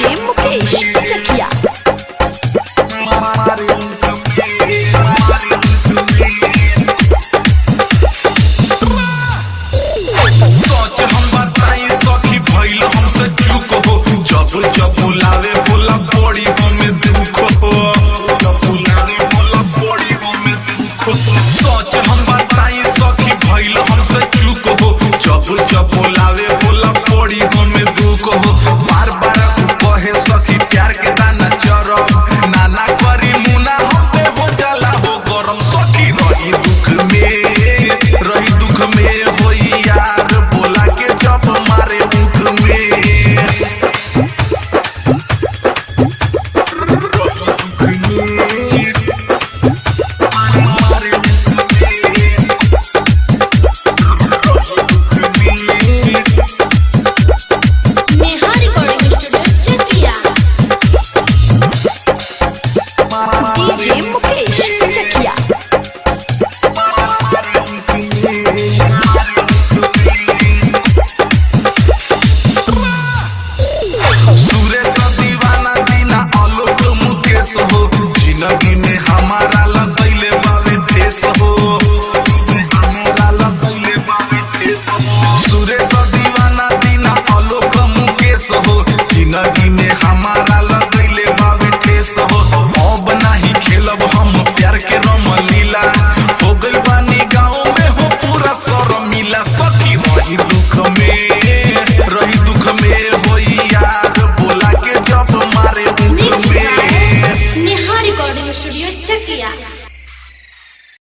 DJ Mukesh Chakiya. जब बुलावे बोला पड़ी हमें दुख हो, जब बुलावे बोला पड़ी हमें दुख हो। सोच हम बताई सखी भइल हमसे चूक हो, जब बुलावे बोला पड़ी हमें दुख हो। बार बार कहे सखी प्यार के दाना चरम, नाना करी मुना हम पे हो जाला हो गरम। सखी रही दुख में होई यार बोला के जब मारे मुख में। डीजे मुकेश चकिया। सुरेश दीवाना दीना आलोक मुकेश हो, जिंदगी में हमारा लगैले बावे ठेस हो, हमारा लगैले बावे ठेस हो। सुरेश दीवाना दीना आलोक मुकेश हो, जिंदगी में हमारा लगैले बावे ठेस हो। अब नहीं खेलब हम प्यार के रम लीला, हो गइल बानी गाँव में हो पूरा शर्मिला। सखी रही दुख में होई यार बोला के जब मारे मुख में। नेहा रिकॉर्डिंग स्टूडियो चकिया।